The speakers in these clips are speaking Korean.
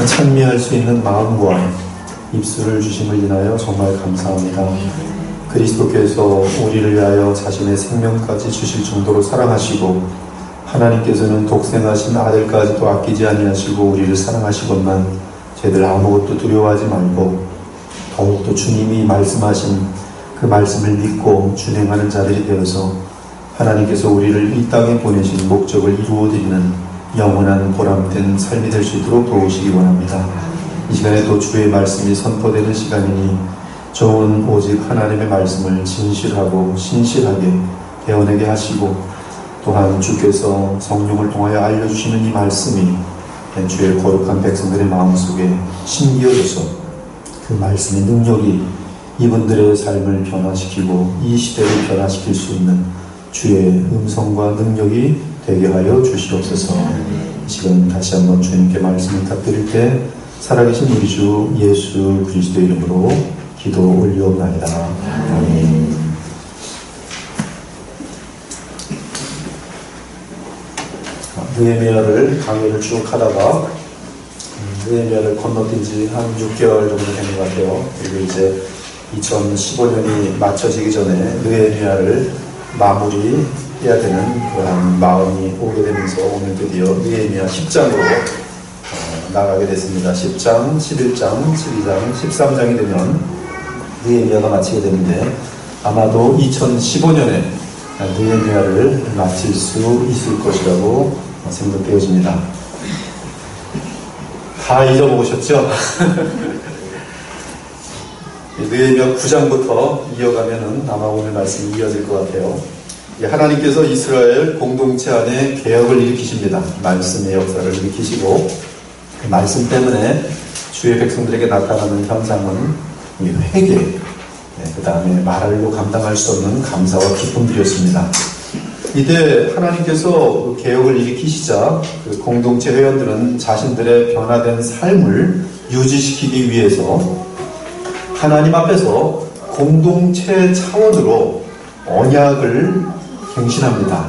찬미할 수 있는 마음과 입술을 주심을 인하여 정말 감사합니다. 그리스도께서 우리를 위하여 자신의 생명까지 주실 정도로 사랑하시고 하나님께서는 독생하신 아들까지도 아끼지 아니하시고 우리를 사랑하시건만 저희들 아무것도 두려워하지 말고 더욱더 주님이 말씀하신 그 말씀을 믿고 준행하는 자들이 되어서 하나님께서 우리를 이 땅에 보내신 목적을 이루어드리는 영원한 보람된 삶이 될 수 있도록 도우시기 원합니다. 이 시간에도 주의 말씀이 선포되는 시간이니 좋은 오직 하나님의 말씀을 진실하고 신실하게 배워내게 하시고 또한 주께서 성령을 통하여 알려주시는 이 말씀이 주의 거룩한 백성들의 마음속에 심기어져서 그 말씀의 능력이 이분들의 삶을 변화시키고 이 시대를 변화시킬 수 있는 주의 음성과 능력이 되게 하여 주시옵소서. 이 시간 다시 한번 주님께 말씀 부탁드릴 때 살아계신 우리 주 예수 그리스도의 이름으로 기도 올리옵나이다. 아멘. 느헤미야를 강의를 쭉 하다가 느헤미야를 건너뛴 지 한 6개월 정도 된 것 같아요. 그리고 이제 2015년이 맞춰지기 전에 느헤미야를 마무리해야 되는 그런 마음이 오게 되면서 오늘 드디어 느헤미야 10장으로 나가게 됐습니다. 10장, 11장, 12장, 13장이 되면 느헤미야가 마치게 되는데 아마도 2015년에 느헤미야를 마칠 수 있을 것이라고 생각되어집니다. 다 잊어먹으셨죠? 느헤미야 9장부터 이어가면은 아마 오늘 말씀이 이어질 것 같아요. 하나님께서 이스라엘 공동체 안에 개혁을 일으키십니다. 말씀의 역사를 일으키시고 그 말씀 때문에 주의 백성들에게 나타나는 현상은 회개, 그 다음에 말로 감당할 수 없는 감사와 기쁨들이었습니다. 이때 하나님께서 개혁을 일으키시자 그 공동체 회원들은 자신들의 변화된 삶을 유지시키기 위해서 하나님 앞에서 공동체 차원으로 언약을 갱신합니다.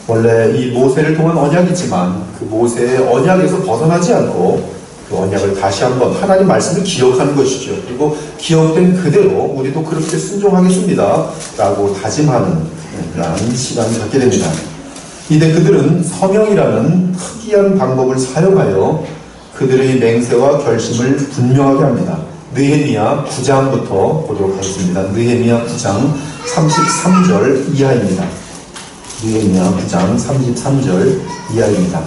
원래 이 모세를 통한 언약이지만 그 모세의 언약에서 벗어나지 않고 그 언약을 다시 한번 하나님 말씀을 기억하는 것이죠. 그리고 기억된 그대로 우리도 그렇게 순종하겠습니다 라고 다짐하는 그런 시간을 갖게 됩니다. 이때 그들은 서명이라는 특이한 방법을 사용하여 그들의 맹세와 결심을 분명하게 합니다. 느헤미야 9장부터 보도록 하겠습니다. 느헤미야 9장 33절 이하입니다. 느헤미야 9장 33절 이하입니다.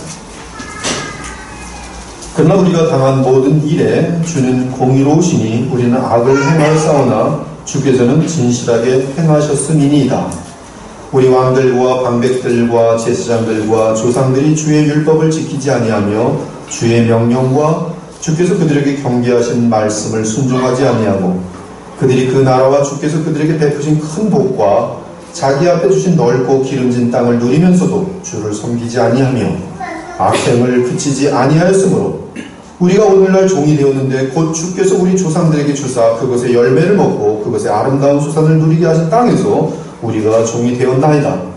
그러나 우리가 당한 모든 일에 주는 공의로우시니 우리는 악을 행하였사오나 주께서는 진실하게 행하셨음이니이다. 우리 왕들과 방백들과 제사장들과 조상들이 주의 율법을 지키지 아니하며 주의 명령과 주께서 그들에게 경계하신 말씀을 순종하지 아니하고 그들이 그 나라와 주께서 그들에게 베푸신 큰 복과 자기 앞에 주신 넓고 기름진 땅을 누리면서도 주를 섬기지 아니하며 악행을 그치지 아니하였으므로 우리가 오늘날 종이 되었는데 곧 주께서 우리 조상들에게 주사 그것의 열매를 먹고 그것의 아름다운 수산을 누리게 하신 땅에서 우리가 종이 되었나이다.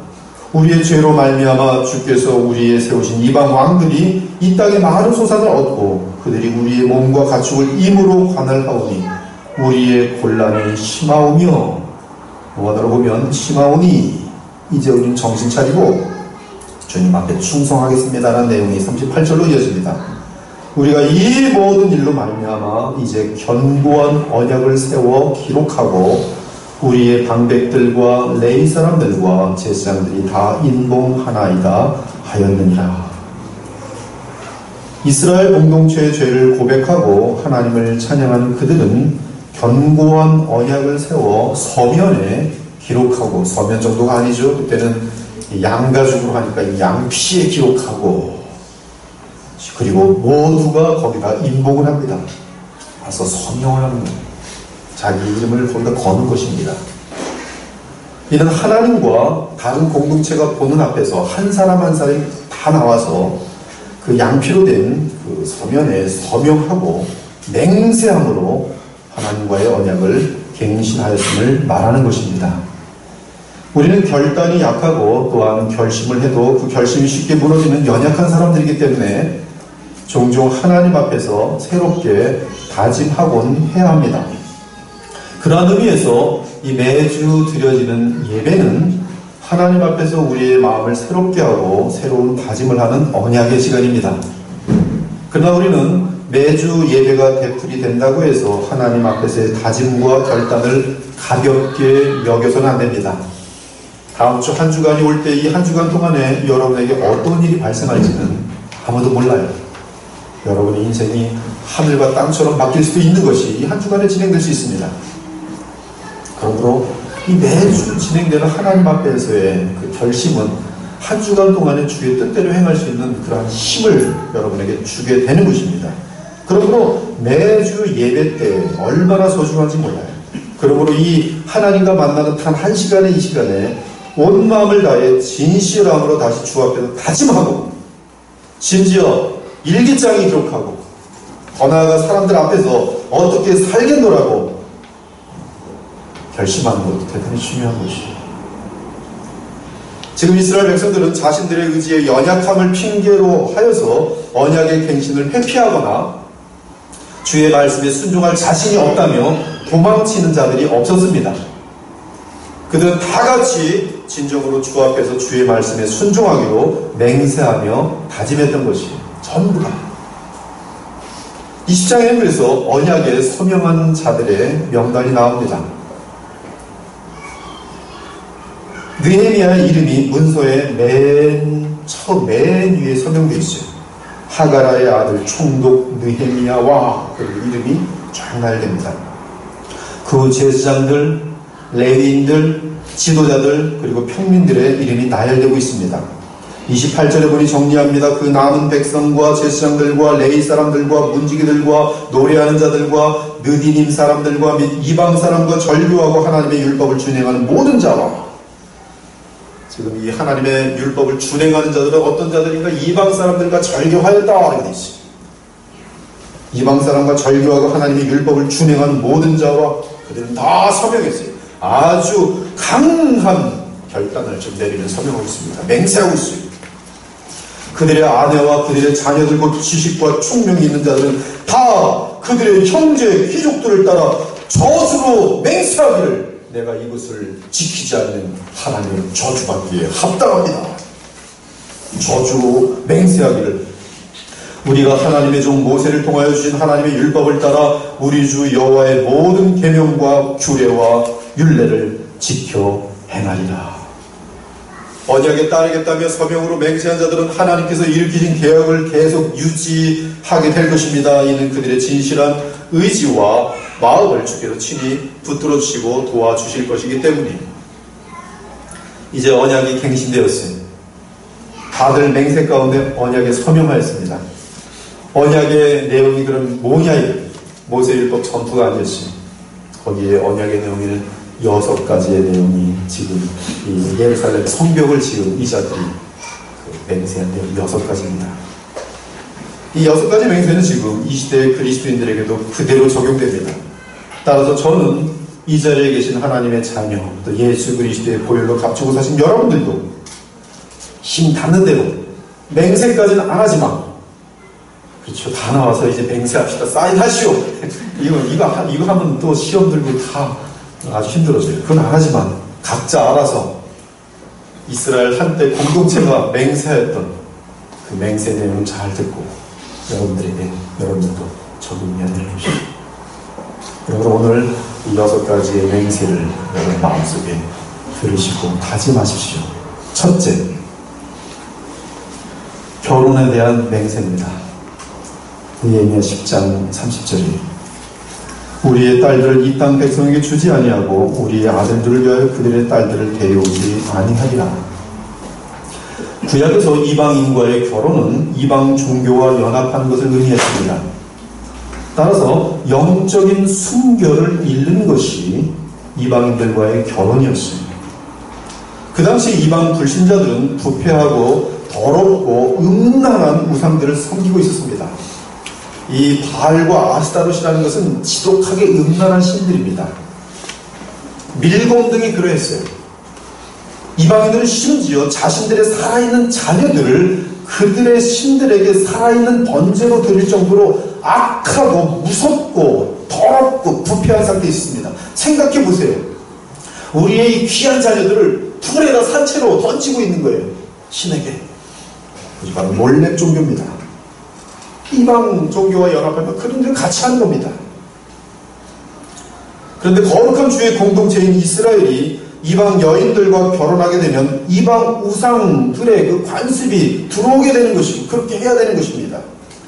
우리의 죄로 말미암아 주께서 우리의 세우신 이방 왕들이 이 땅에 많은 소산을 얻고 그들이 우리의 몸과 가축을 임으로 관할하오니 우리의 곤란이 심하오며 원어로 보면 심하오니 이제 우리는 정신 차리고 주님 앞에 충성하겠습니다라는 내용이 38절로 이어집니다. 우리가 이 모든 일로 말미암아 이제 견고한 언약을 세워 기록하고 우리의 방백들과 레위 사람들과 제사장들이 다 인봉하나이다 하였느니라. 이스라엘 공동체의 죄를 고백하고 하나님을 찬양하는 그들은 견고한 언약을 세워 서면에 기록하고, 서면 정도가 아니죠. 그때는 양가죽으로 하니까 양피에 기록하고, 그리고 모두가 거기다 인봉을 합니다. 와서 서명을 하는 거예요. 자기 이름을 거기다 거는 것입니다. 이는 하나님과 다른 공동체가 보는 앞에서 한 사람 한 사람이 다 나와서 그 양피로 된 그 서면에 서명하고 맹세함으로 하나님과의 언약을 갱신하였음을 말하는 것입니다. 우리는 결단이 약하고 또한 결심을 해도 그 결심이 쉽게 무너지는 연약한 사람들이기 때문에 종종 하나님 앞에서 새롭게 다짐하곤 해야 합니다. 그러한 의미에서 이 매주 드려지는 예배는 하나님 앞에서 우리의 마음을 새롭게 하고 새로운 다짐을 하는 언약의 시간입니다. 그러나 우리는 매주 예배가 되풀이 된다고 해서 하나님 앞에서의 다짐과 결단을 가볍게 여겨서는 안 됩니다. 다음 주 한 주간이 올 때 이 한 주간 동안에 여러분에게 어떤 일이 발생할지는 아무도 몰라요. 여러분의 인생이 하늘과 땅처럼 바뀔 수도 있는 것이 이 한 주간에 진행될 수 있습니다. 그러므로 이 매주 진행되는 하나님 앞에서의 그 결심은 한 주간 동안에 주의 뜻대로 행할 수 있는 그러한 힘을 여러분에게 주게 되는 것입니다. 그러므로 매주 예배 때 얼마나 소중한지 몰라요. 그러므로 이 하나님과 만나는 단 한 시간의 이 시간에 온 마음을 다해 진실함으로 다시 주 앞에서 다짐하고, 심지어 일기장에 기록하고, 더 나아가 사람들 앞에서 어떻게 살겠노라고 결심하는 것도 대단히 중요한 것이죠. 지금 이스라엘 백성들은 자신들의 의지의 연약함을 핑계로 하여서 언약의 갱신을 회피하거나 주의 말씀에 순종할 자신이 없다며 도망치는 자들이 없었습니다. 그들은 다 같이 진정으로 주 앞에서 주의 말씀에 순종하기로 맹세하며 다짐했던 것이 전부다. 20장에는 그래서 언약에 서명한 자들의 명단이 나옵니다. 느헤미야의 이름이 문서의 맨 위에 서명되어 있어요. 하가라의 아들 총독 느헤미야와 그 이름이 쫙 나열됩니다. 그 제사장들, 레위인들, 지도자들, 그리고 평민들의 이름이 나열되고 있습니다. 28절에 보니 정리합니다. 그 남은 백성과 제사장들과 레위 사람들과 문지기들과 노래하는 자들과 느디님 사람들과 및 이방 사람과 절교하고 하나님의 율법을 준행하는 모든 자와, 지금 이 하나님의 율법을 준행하는 자들은 어떤 자들인가? 이방 사람들과 절교하였다 이렇게 되어 있습니다. 이방 사람과 절교하고 하나님의 율법을 준행하는 모든 자와 그들은 다 서명했어요. 아주 강한 결단을 좀 내리는 서명하고 있습니다. 맹세하고 있어요. 그들의 아내와 그들의 자녀들 곧 지식과 총명이 있는 자들은 다 그들의 형제 귀족들을 따라 저주로 맹세하기를, 내가 이것을 지키지 않는 하나님의 저주받기에 합당합니다. 저주로 맹세하기를, 우리가 하나님의 종 모세를 통하여 주신 하나님의 율법을 따라 우리 주 여호와의 모든 계명과 규례와 율례를 지켜 행하리라. 언약에 따르겠다며 서명으로 맹세한 자들은 하나님께서 일으키신 계약을 계속 유지하게 될 것입니다. 이는 그들의 진실한 의지와 마음을 주께서 친히 붙들어 주시고 도와주실 것이기 때문에. 이제 언약이 갱신되었어요. 다들 맹세 가운데 언약에 서명하였습니다. 언약의 내용이 그럼 뭐냐? 모세율법 전부가 아니었어요. 거기에 언약의 내용에는 6가지의 내용이 지금 이 예루살렘 성벽을 지은 이자들이 맹세한 내용 6가지입니다. 이 6가지 맹세는 지금 이 시대의 그리스도인들에게도 그대로 적용됩니다. 따라서 저는 이 자리에 계신 하나님의 자녀, 또 예수 그리스도의 보혈로 값주고 사신 여러분들도 힘 닿는 대로 맹세까지는 안 하지만, 그렇죠, 다 나와서 이제 맹세합시다, 사인하시오, 이거 하면 또 시험 들고 다 아주 힘들어져요. 그건 안 하지만 각자 알아서 이스라엘 한때 공동체가 맹세했던 그 맹세 내용을 잘 듣고 여러분들도 적용해야 되는 것이죠. 여러분, 오늘 이 6가지의 맹세를 여러분 마음속에 들으시고 다짐하십시오. 첫째, 결혼에 대한 맹세입니다. 느헤미야 10장 30절이에요. 우리의 딸들을 이 땅 백성에게 주지 아니하고 우리의 아들들을 위하여 그들의 딸들을 데려오지 아니하리라. 구약에서 이방인과의 결혼은 이방 종교와 연합하는 것을 의미했습니다. 따라서 영적인 순결을 잃는 것이 이방인들과의 결혼이었어요. 그 당시 이방 불신자들은 부패하고 더럽고 음란한 우상들을 섬기고 있었습니다. 이 바알과 아스타롯이라는 것은 지독하게 음란한 신들입니다. 밀곰 등이 그러했어요. 이방인들은 심지어 자신들의 살아있는 자녀들을 그들의 신들에게 살아있는 번제로 드릴 정도로 악하고 무섭고 더럽고 부패한 상태에 있습니다. 생각해 보세요. 우리의 이 귀한 자녀들을 불에다 산채로 던지고 있는 거예요. 신에게. 그것이 바로 몰렙 종교입니다. 이방 종교와 연합하면 그들을 같이 하는 겁니다. 그런데 거룩한 주의 공동체인 이스라엘이 이방 여인들과 결혼하게 되면 이방 우상들의 그 관습이 들어오게 되는 것이고 그렇게 해야 되는 것입니다.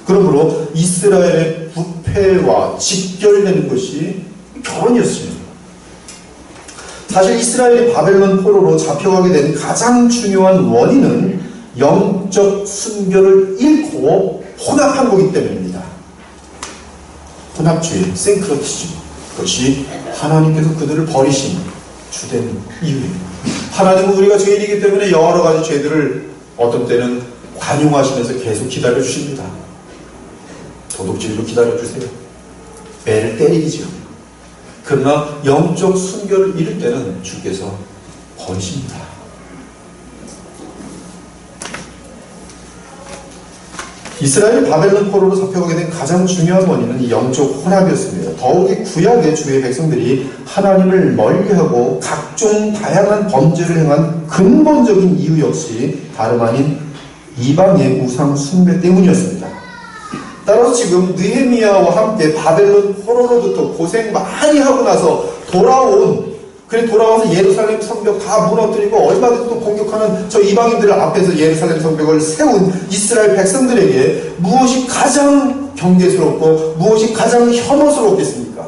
그러므로 이스라엘의 부패와 직결되는 것이 결혼이었습니다. 사실 이스라엘이 바벨론 포로로 잡혀가게 된 가장 중요한 원인은 영적 순결을 잃고 혼합한 거기 때문입니다. 혼합주의, 싱크로티즘. 그것이 하나님께서 그들을 버리신 주된 이유입니다. 하나님은 우리가 죄인이기 때문에 여러 가지 죄들을 어떤 때는 관용하시면서 계속 기다려주십니다. 도둑질도 기다려주세요. 매를 때리기죠. 그러나 영적 순결을 잃을 때는 주께서 버리십니다. 이스라엘이 바벨론 포로로 잡혀가게 된 가장 중요한 원인은 이 영적 혼합이었습니다. 더욱이 구약의 주의 백성들이 하나님을 멀리하고 각종 다양한 범죄를 행한 근본적인 이유 역시 다름 아닌 이방의 우상 숭배 때문이었습니다. 따라서 지금 느헤미야와 함께 바벨론 포로로부터 고생 많이 하고 나서 돌아와서 예루살렘 성벽 다 무너뜨리고 얼마든지 또 공격하는 저 이방인들 앞에서 예루살렘 성벽을 세운 이스라엘 백성들에게 무엇이 가장 경계스럽고 무엇이 가장 혐오스럽겠습니까?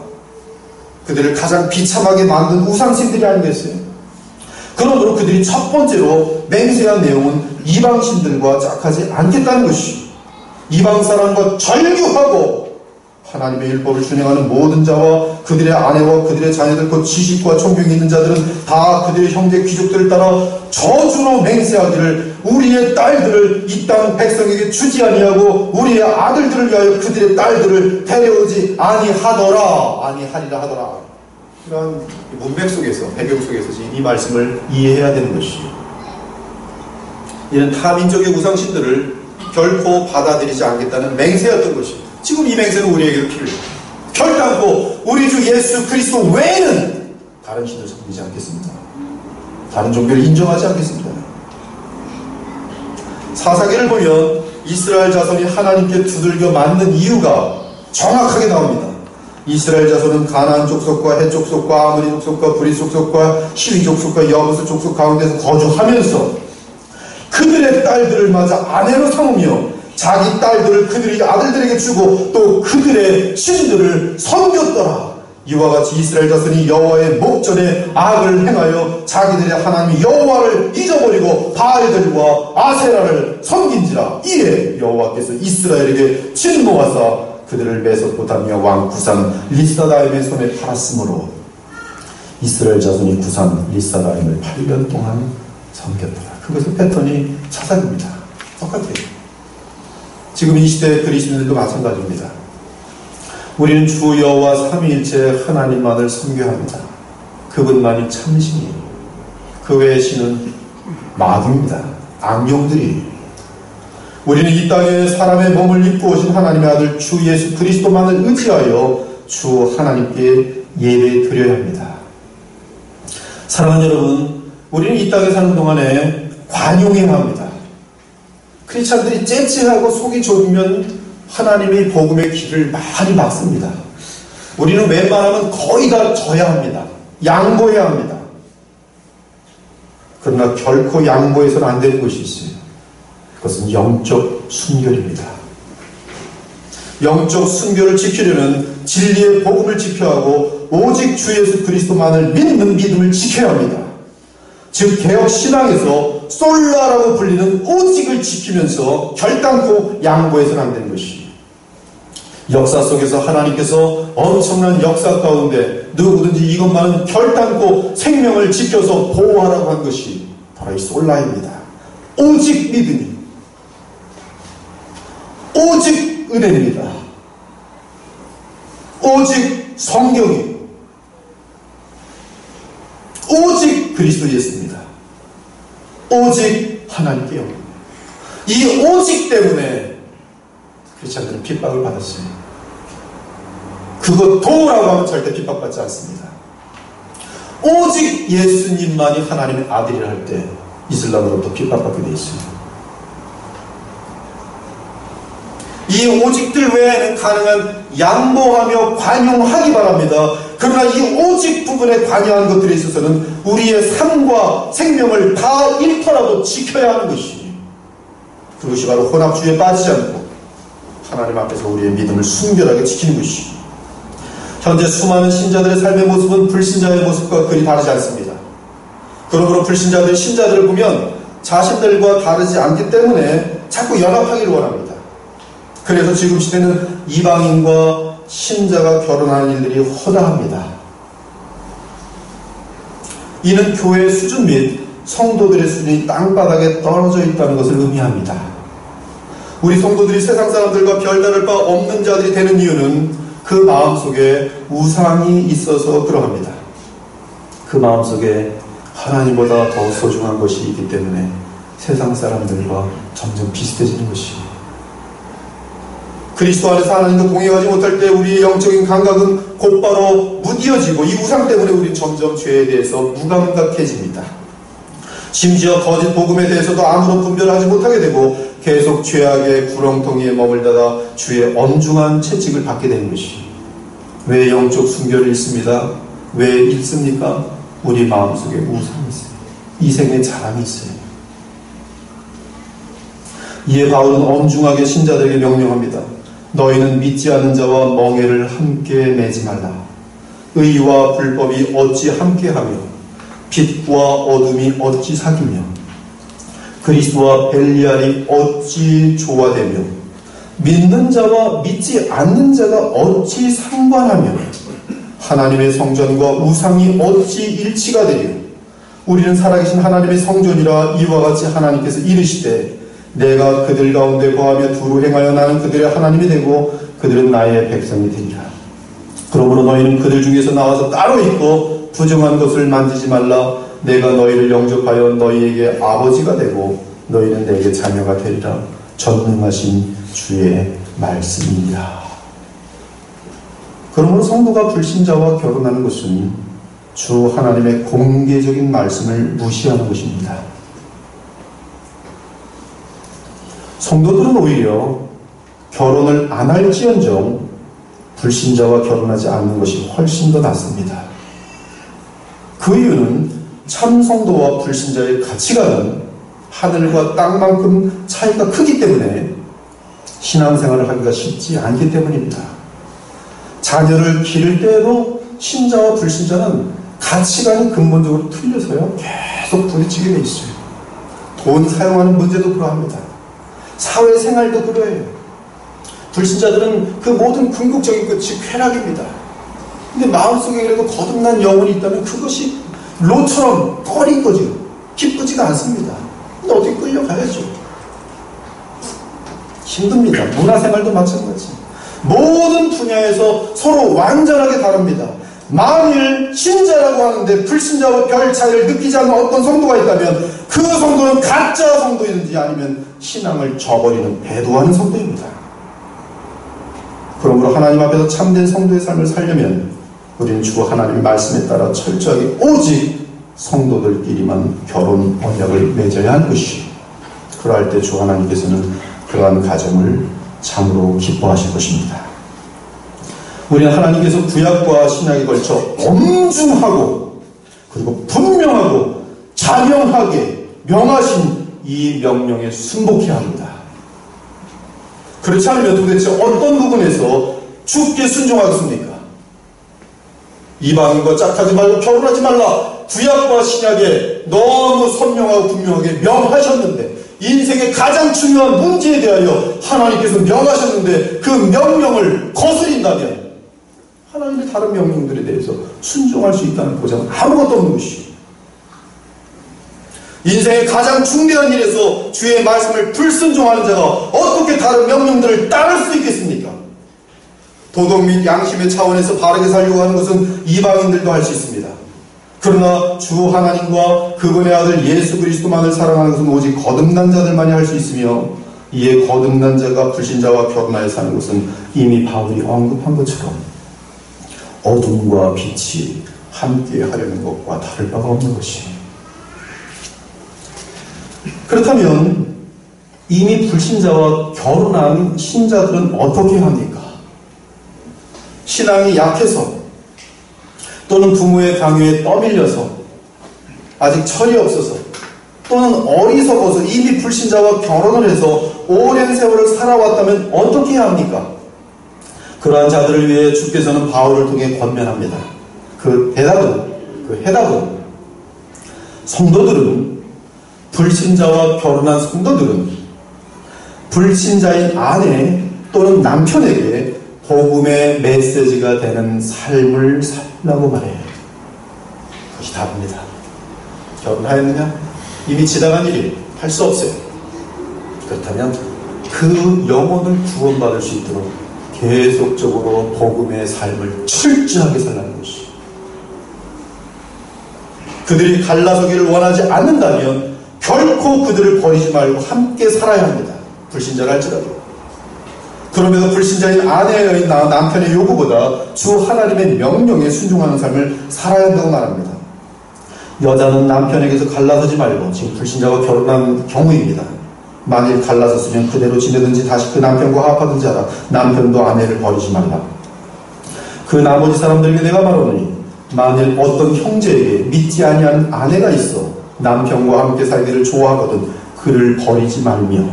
그들을 가장 비참하게 만든 우상신들이 아니겠어요? 그러므로 그들이 첫 번째로 맹세한 내용은 이방신들과 짝하지 않겠다는 것이죠. 이방 사람과 절교하고 하나님의 율법을 준행하는 모든 자와 그들의 아내와 그들의 자녀들 곧 지식과 존경이 있는 자들은 다 그들의 형제 귀족들을 따라 저주로 맹세하기를 우리의 딸들을 이 땅 백성에게 주지 아니하고 우리의 아들들을 위하여 그들의 딸들을 데려오지 아니하리라 하더라. 이런 문맥 속에서 배경 속에서 이 말씀을 이해해야 되는 것이죠. 이는 타민족의 우상신들을 결코 받아들이지 않겠다는 맹세였던 것입니다. 지금 이 맹세는 우리에게도 필요해요. 결단코 우리 주 예수 그리스도 외에는 다른 신을 섬기지 않겠습니다. 다른 종교를 인정하지 않겠습니다. 사사기를 보면 이스라엘 자손이 하나님께 두들겨 맞는 이유가 정확하게 나옵니다. 이스라엘 자손은 가나안 족속과 헷 족속과 아모리 족속과 브릿 족속과 시위 족속과 여부스 족속 가운데서 거주하면서 그들의 딸들을 맞아 아내로 삼으며 자기 딸들을 그들의 아들들에게 주고 또 그들의 신들을 섬겼더라. 이와 같이 이스라엘 자손이 여호와의 목전에 악을 행하여 자기들의 하나님 여호와를 잊어버리고 바알들과 아세라를 섬긴지라. 이에 여호와께서 이스라엘에게 진노하사 그들을 메소포타미아 왕 구산 리사다임의 손에 팔았으므로 이스라엘 자손이 구산 리사다임을 8년 동안 섬겼더라. 그것의 패턴이 차상입니다. 똑같아요. 지금 이 시대의 그리스도인들도 마찬가지입니다. 우리는 주 여호와 삼위일체 하나님만을 섬겨야 합니다. 그분만이 참신이에요. 그 외의 신은 마귀입니다. 악령들이에요. 우리는 이 땅에 사람의 몸을 입고 오신 하나님의 아들 주 예수 그리스도만을 의지하여 주 하나님께 예배 드려야 합니다. 사랑하는 여러분, 우리는 이 땅에 사는 동안에 관용해야 합니다. 크리스찬들이 째째하고 속이 좁으면 하나님의 복음의 길을 많이 막습니다. 우리는 웬만하면 거의 다 져야 합니다. 양보해야 합니다. 그러나 결코 양보해서는 안 되는 것이 있어요. 그것은 영적 순결입니다. 영적 순결을 지키려면 진리의 복음을 지켜야 하고 오직 주 예수 그리스도만을 믿는 믿음을 지켜야 합니다. 즉 개혁 신앙에서 솔라라고 불리는 오직을 지키면서 결단코 양보해서는 안 되는 것이에요. 역사 속에서 하나님께서 엄청난 역사 가운데 누구든지 이것만은 결단코 생명을 지켜서 보호하라고 한 것이 바로 이 솔라입니다. 오직 믿음이, 오직 은혜입니다. 오직 성경이, 오직 그리스도 예수입니다. 오직 하나님께요. 이 오직 때문에 크리스찬들은 핍박을 받았어요. 그거 도라고 하면 절대 핍박받지 않습니다. 오직 예수님만이 하나님의 아들이라 할 때 이슬람으로부터 핍박받게 돼 있어요. 이 오직들 외에는 가능한 양보하며 관용하기 바랍니다. 그러나 이 오직 부분에 관여한 것들에 있어서는 우리의 삶과 생명을 다 잃더라도 지켜야 하는 것이, 그것이 바로 혼합주의에 빠지지 않고 하나님 앞에서 우리의 믿음을 순결하게 지키는 것이. 현재 수많은 신자들의 삶의 모습은 불신자의 모습과 그리 다르지 않습니다. 그러므로 불신자들이 신자들을 보면 자신들과 다르지 않기 때문에 자꾸 연합하기를 원합니다. 그래서 지금 시대는 이방인과 신자가 결혼하는 일들이 허다합니다. 이는 교회의 수준 및 성도들의 수준이 땅바닥에 떨어져 있다는 것을 의미합니다. 우리 성도들이 세상 사람들과 별다를 바 없는 자들이 되는 이유는 그 마음속에 우상이 있어서 그러합니다. 그 마음속에 하나님보다 더 소중한 것이 있기 때문에 세상 사람들과 점점 비슷해지는 것이에요. 그리스도 안에서 하나님과 동행하지 못할 때 우리의 영적인 감각은 곧바로 무뎌지고 이 우상 때문에 우리는 점점 죄에 대해서 무감각해집니다. 심지어 거짓 복음에 대해서도 아무런 분별을 하지 못하게 되고 계속 죄악의 구렁텅이에 머물다가 주의 엄중한 채찍을 받게 되는 것이. 왜 영적 순결을 잃습니다? 왜 잃습니까? 우리 마음속에 우상이 있어요. 이생의 자랑이 있어요. 이에 바울은 엄중하게 신자들에게 명령합니다. 너희는 믿지 않는 자와 멍에를 함께 매지 말라. 의와 불법이 어찌 함께하며 빛과 어둠이 어찌 사귀며 그리스도와 벨리알이 어찌 조화되며 믿는 자와 믿지 않는 자가 어찌 상관하며 하나님의 성전과 우상이 어찌 일치가 되리요. 우리는 살아계신 하나님의 성전이라. 이와 같이 하나님께서 이르시되 내가 그들 가운데 거하며 두루 행하여 나는 그들의 하나님이 되고 그들은 나의 백성이 되리라. 그러므로 너희는 그들 중에서 나와서 따로 있고 부정한 것을 만지지 말라. 내가 너희를 영접하여 너희에게 아버지가 되고 너희는 내게 자녀가 되리라. 전능하신 주의 말씀이니라. 그러므로 성도가 불신자와 결혼하는 것은 주 하나님의 공개적인 말씀을 무시하는 것입니다. 성도들은 오히려 결혼을 안 할지언정 불신자와 결혼하지 않는 것이 훨씬 더 낫습니다. 그 이유는 참 성도와 불신자의 가치관은 하늘과 땅만큼 차이가 크기 때문에 신앙생활을 하기가 쉽지 않기 때문입니다. 자녀를 기를 때에도 신자와 불신자는 가치관이 근본적으로 틀려서요 계속 부딪히게 돼 있어요. 돈 사용하는 문제도 그러합니다. 사회생활도 그래요. 불신자들은 그 모든 궁극적인 끝이 쾌락입니다. 근데 마음속에 그래도 거듭난 영혼이 있다면 그것이 로처럼 꺼린 거죠. 기쁘지가 않습니다. 근데 어떻게 끌려가야죠. 힘듭니다. 문화생활도 마찬가지. 모든 분야에서 서로 완전하게 다릅니다. 만일 신자라고 하는데 불신자와 별 차이를 느끼지 않는 어떤 성도가 있다면 그 성도는 가짜 성도이든지 아니면 신앙을 저버리는 배도하는 성도입니다. 그러므로 하나님 앞에서 참된 성도의 삶을 살려면 우리는 주 하나님의 말씀에 따라 철저하게 오직 성도들끼리만 결혼 언약을 맺어야 하는 것이. 그러할 때 주 하나님께서는 그러한 가정을 참으로 기뻐하실 것입니다. 우리는 하나님께서 구약과 신약에 걸쳐 엄중하고 그리고 분명하고 자명하게 명하신 이 명령에 순복해야 합니다. 그렇지 않으면 도대체 어떤 부분에서 주께 순종하겠습니까? 이방인과 짝하지 말고 결혼하지 말라. 구약과 신약에 너무 선명하고 분명하게 명하셨는데 인생의 가장 중요한 문제에 대하여 하나님께서 명하셨는데 그 명령을 거스린다면 하나님의 다른 명령들에 대해서 순종할 수 있다는 보장은 아무것도 없는 것이죠. 인생의 가장 중대한 일에서 주의 말씀을 불순종하는 자가 어떻게 다른 명령들을 따를 수 있겠습니까? 도덕 및 양심의 차원에서 바르게 살려고 하는 것은 이방인들도 할 수 있습니다. 그러나 주 하나님과 그분의 아들 예수 그리스도만을 사랑하는 것은 오직 거듭난 자들만이 할 수 있으며 이에 거듭난 자가 불신자와 결혼하여 사는 것은 이미 바울이 언급한 것처럼 어둠과 빛이 함께 하려는 것과 다를 바가 없는 것이에요. 그렇다면 이미 불신자와 결혼한 신자들은 어떻게 합니까? 신앙이 약해서 또는 부모의 강요에 떠밀려서 아직 철이 없어서 또는 어리석어서 이미 불신자와 결혼을 해서 오랜 세월을 살아왔다면 어떻게 해야 합니까? 그러한 자들을 위해 주께서는 바울을 통해 권면합니다. 그 해답은 성도들은 불신자와 결혼한 성도들은 불신자인 아내 또는 남편에게 복음의 메시지가 되는 삶을 살라고 말해요. 그것이 답입니다. 결혼하였느냐? 이미 지나간 일이 할 수 없어요. 그렇다면 그 영혼을 구원받을 수 있도록 계속적으로 복음의 삶을 철저하게 살라는 것이. 그들이 갈라서기를 원하지 않는다면 결코 그들을 버리지 말고 함께 살아야 합니다. 불신자를 할지라도. 그럼에도 불신자인 아내의 남편의 요구보다 주 하나님의 명령에 순종하는 삶을 살아야 한다고 말합니다. 여자는 남편에게서 갈라서지 말고, 지금 불신자와 결혼한 경우입니다. 만일 갈라섰으면 그대로 지내든지 다시 그 남편과 화합하든지 하라. 남편도 아내를 버리지 말라. 그 나머지 사람들에게 내가 말하노니 만일 어떤 형제에게 믿지 아니하는 아내가 있어 남편과 함께 살기를 좋아하거든 그를 버리지 말며,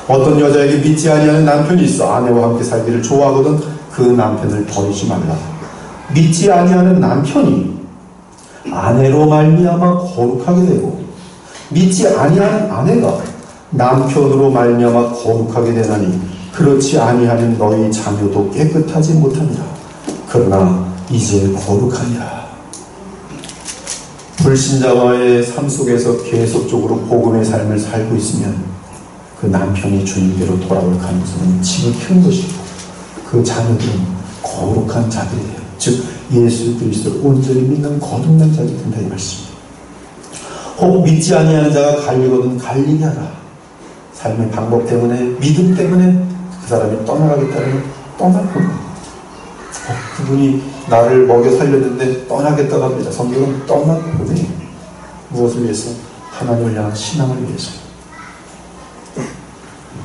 어떤 여자에게 믿지 아니하는 남편이 있어 아내와 함께 살기를 좋아하거든 그 남편을 버리지 말라. 믿지 아니하는 남편이 아내로 말미암아 거룩하게 되고 믿지 아니하는 아내가 남편으로 말미암아 거룩하게 되나니 그렇지 아니하는 너희 자녀도 깨끗하지 못하니라. 그러나 이제 거룩하니라. 불신자와의 삶 속에서 계속적으로 복음의 삶을 살고 있으면 그 남편이 주님께로 돌아올 가능성은 지극히 큰 것이고 그 자녀들은 거룩한 자들이 돼요. 즉 예수 그리스도를 온전히 믿는 거듭난 자들이 된다 이 말씀입니다. 혹 믿지 아니하는 자가 갈리거든 갈리게 하라. 삶의 방법 때문에, 믿음 때문에 그 사람이 떠나가겠다면 떠나고, 그분이 나를 먹여 살렸는데 떠나겠다고 합니다. 성경은 떠나보내. 무엇을 위해서? 하나님을 향한 신앙을 위해서.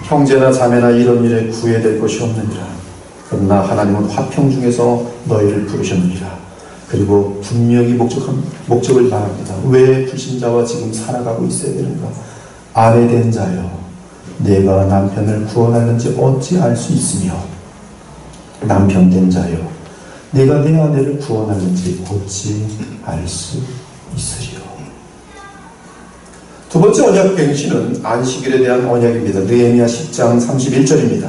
형제나 자매나 이런 일에 구애될 것이 없느니라. 그러나 하나님은 화평 중에서 너희를 부르셨느니라. 그리고 분명히 목적을 말합니다. 왜 불신자와 지금 살아가고 있어야 되는가? 아내 된 자여, 내가 남편을 구원하는지 어찌 알 수 있으며, 남편 된 자여, 내가 내 아내를 구원하는지 어찌 알 수 있으리요. 두 번째 언약 갱신은 안식일에 대한 언약입니다. 느헤미야 10장 31절입니다.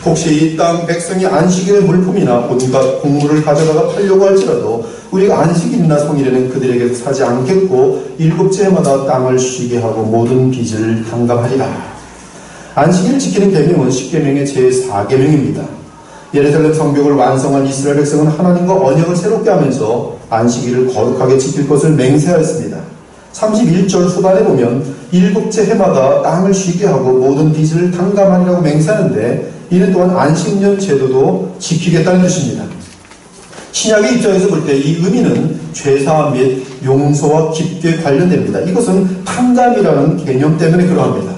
혹시 이 땅 백성이 안식일의 물품이나 온갖 곡물을 가져다가 팔려고 할지라도 우리가 안식일이나 성일에는 그들에게서 사지 않겠고 일곱째 해마다 땅을 쉬게 하고 모든 빚을 탕감하리라. 안식일을 지키는 계명은 10계명의 제4계명입니다. 예루살렘 성벽을 완성한 이스라엘 백성은 하나님과 언약을 새롭게 하면서 안식일을 거룩하게 지킬 것을 맹세하였습니다. 31절 후반에 보면 일곱째 해마다 땅을 쉬게 하고 모든 빚을 탕감하리라고 맹세하는데 이는 또한 안식년 제도도 지키겠다는 뜻입니다. 신약의 입장에서 볼 때 이 의미는 죄사함 및 용서와 깊게 관련됩니다. 이것은 탕감이라는 개념 때문에 그러합니다.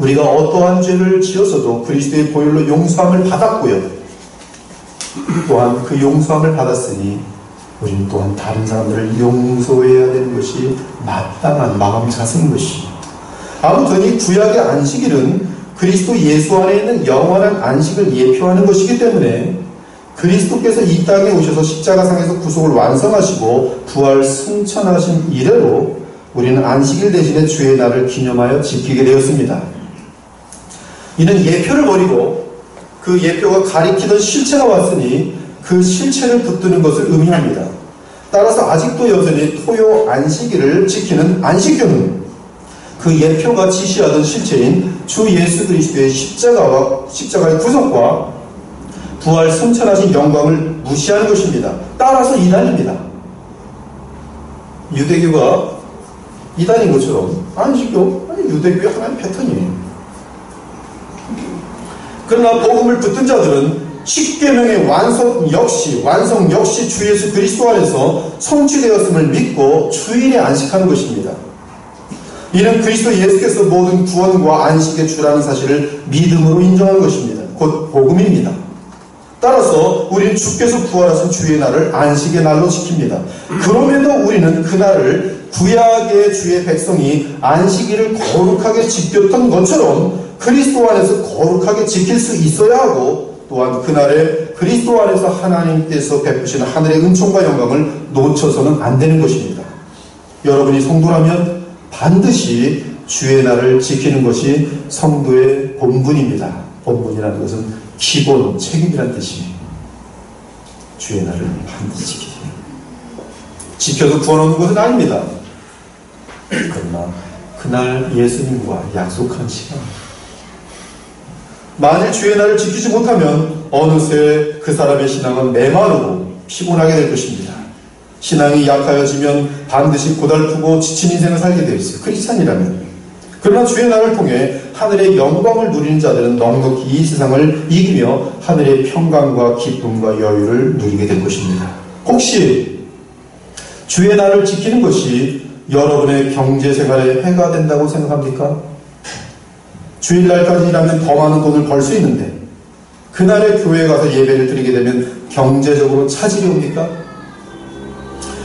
우리가 어떠한 죄를 지었어도 그리스도의 보혈로 용서함을 받았고요. 또한 그 용서함을 받았으니 우리는 또한 다른 사람들을 용서해야 되는 것이 마땅한 마음 자세인 것이. 아무튼 이 구약의 안식일은 그리스도 예수 안에 있는 영원한 안식을 예표하는 것이기 때문에 그리스도께서 이 땅에 오셔서 십자가상에서 구속을 완성하시고 부활 승천하신 이래로 우리는 안식일 대신에 주의 날을 기념하여 지키게 되었습니다. 이는 예표를 버리고 그 예표가 가리키던 실체가 왔으니 그 실체를 붙드는 것을 의미합니다. 따라서 아직도 여전히 토요 안식일을 지키는 안식교는 그 예표가 지시하던 실체인 주 예수 그리스도의 십자가의 구속과 부활 승천하신 영광을 무시하는 것입니다. 따라서 이단입니다. 유대교가 이단인 것처럼 안식교, 유대교의 하나의 패턴이에요. 그러나 복음을 붙든 자들은 십계명의 완성 역시 주 예수 그리스도 안에서 성취되었음을 믿고 주일에 안식하는 것입니다. 이는 그리스도 예수께서 모든 구원과 안식의 주라는 사실을 믿음으로 인정한 것입니다. 곧 복음입니다. 따라서 우리는 주께서 부활하신 주의 날을 안식의 날로 지킵니다. 그럼에도 우리는 그 날을 구약의 주의 백성이 안식일을 거룩하게 지켰던 것처럼 그리스도 안에서 거룩하게 지킬 수 있어야 하고, 또한 그날에 그리스도 안에서 하나님께서 베푸시는 하늘의 은총과 영광을 놓쳐서는 안 되는 것입니다. 여러분이 성도라면 반드시 주의 날을 지키는 것이 성도의 본분입니다. 본분이라는 것은 기본, 책임이라는 뜻이에요. 주의 날을 반드시 지키세요. 지켜서 구원 얻는 것은 아닙니다. 그러나 그날 예수님과 약속한 시간, 만일 주의 날을 지키지 못하면 어느새 그 사람의 신앙은 메마르고 피곤하게 될 것입니다. 신앙이 약하여지면 반드시 고달프고 지친 인생을 살게 되어 있어요. 크리스찬이라면. 그러나 주의 날을 통해 하늘의 영광을 누리는 자들은 넉넉히 이 세상을 이기며 하늘의 평강과 기쁨과 여유를 누리게 될 것입니다. 혹시 주의 날을 지키는 것이 여러분의 경제생활에 해가 된다고 생각합니까? 주일날까지 일하면 더 많은 돈을 벌 수 있는데 그날에 교회에 가서 예배를 드리게 되면 경제적으로 차질이 옵니까?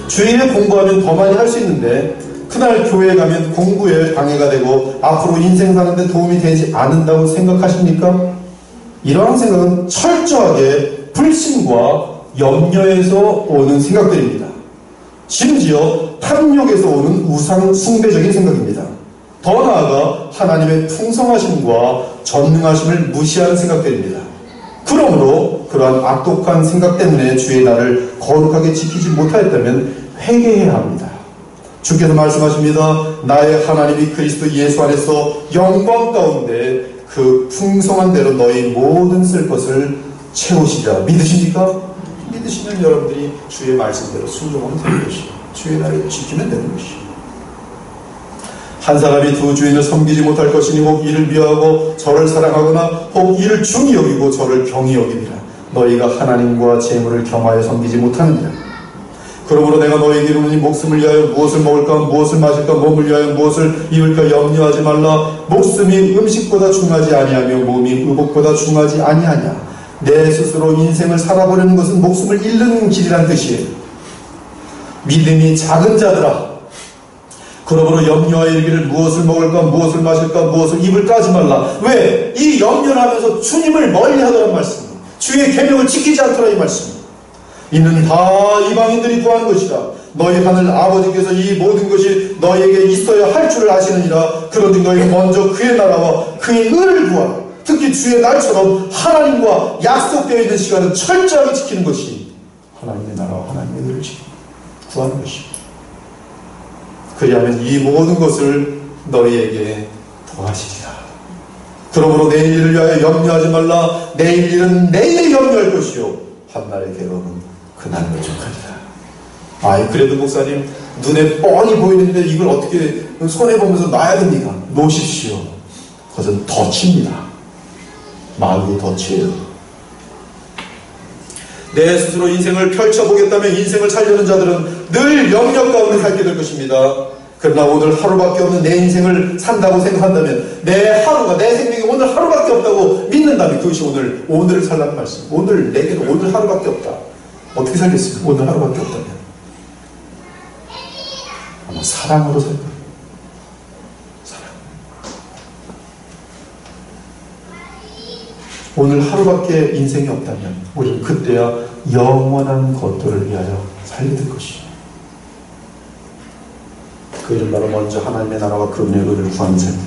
주일에 공부하면 더 많이 할 수 있는데 그날 교회에 가면 공부에 방해가 되고 앞으로 인생 사는데 도움이 되지 않는다고 생각하십니까? 이러한 생각은 철저하게 불신과 염려에서 오는 생각들입니다. 심지어 탐욕에서 오는 우상 숭배적인 생각입니다. 더 나아가 하나님의 풍성하심과 전능하심을 무시하는 생각들입니다. 그러므로 그러한 악독한 생각 때문에 주의 날을 거룩하게 지키지 못하였다면 회개해야 합니다. 주께서 말씀하십니다. 나의 하나님이 그리스도 예수 안에서 영광 가운데 그 풍성한 대로 너희 모든 쓸 것을 채우시리라. 믿으십니까? 믿으시면 여러분들이 주의 말씀대로 순종하면 되는 것이요, 주의 날을 지키면 되는 것이요. 한 사람이 두 주인을 섬기지 못할 것이니 혹 이를 미워하고 저를 사랑하거나 혹 이를 중히 여기고 저를 경히 여기리라. 너희가 하나님과 재물을 겸하여 섬기지 못하느니라. 그러므로 내가 너희에게 이르노니 목숨을 위하여 무엇을 먹을까, 무엇을 마실까, 몸을 위하여 무엇을 입을까 염려하지 말라. 목숨이 음식보다 중하지 아니하며 몸이 의복보다 중하지 아니하냐. 내 스스로 인생을 살아보려는 것은 목숨을 잃는 길이란 뜻이에요. 믿음이 작은 자들아, 그러므로 염려하여 이르기를 무엇을 먹을까, 무엇을 마실까, 무엇을 입을까 하지 말라. 왜? 이 염려를 하면서 주님을 멀리하더란 말씀입니다. 주의 계명을 지키지 않더라 이 말씀입니다. 이는 다 이방인들이 구하는 것이다. 너희 하늘 아버지께서 이 모든 것이 너희에게 있어야 할 줄을 아시느니라. 그런데 너희는 먼저 그의 나라와 그의 의를 구하라. 특히 주의 날처럼 하나님과 약속되어 있는 시간은 철저하게 지키는 것이 하나님의 나라와 하나님의 의를 구하는 것입니다. 그리하면 이 모든 것을 너희에게 더하시리라. 그러므로 내일 일을 위하여 염려하지 말라. 내일 일은 내일에 염려할 것이요 한날의 괴로움은 그날을 족하리라. 아이, 그래도 목사님 눈에 뻔히 보이는데 이걸 어떻게 손해보면서 놔야 됩니까? 놓으십시오. 그것은 덫입니다. 마귀의 덫이에요. 내 스스로 인생을 펼쳐보겠다면 인생을 살려는 자들은 늘 염려 가운데 살게 될 것입니다. 그러나 오늘 하루밖에 없는 내 인생을 산다고 생각한다면, 내 하루가, 내 생명이 오늘 하루밖에 없다고 믿는다면 그것이 오늘을 살라는 말씀. 오늘 내게는 오늘 하루밖에 없다. 어떻게 살겠습니까? 오늘 하루밖에 없다면 아마 사랑으로 살 거예요. 사랑. 오늘 하루밖에 인생이 없다면 우리는 그때야 영원한 것들을 위하여 살게 될 것이죠. 그 이름 바로 먼저 하나님의 나라와 그분의 의를 구하는 삶.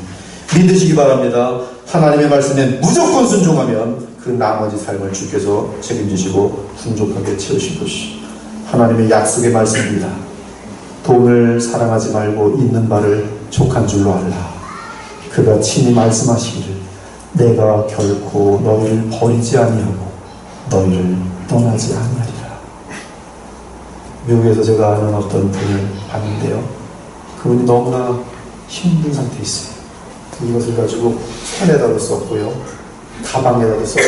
믿으시기 바랍니다. 하나님의 말씀에 무조건 순종하면 그 나머지 삶을 주께서 책임지시고 풍족하게 채우실 것이 하나님의 약속의 말씀입니다. 돈을 사랑하지 말고 있는 바를 족한 줄로 알라. 그가 친히 말씀하시기를 내가 결코 너희를 버리지 아니하고 너희를 떠나지 아니하리라. 미국에서 제가 아는 어떤 분을 봤는데요, 그분이 너무나 힘든 상태에 있어요. 이것을 가지고 손에다도 썼고요, 가방에다가 써서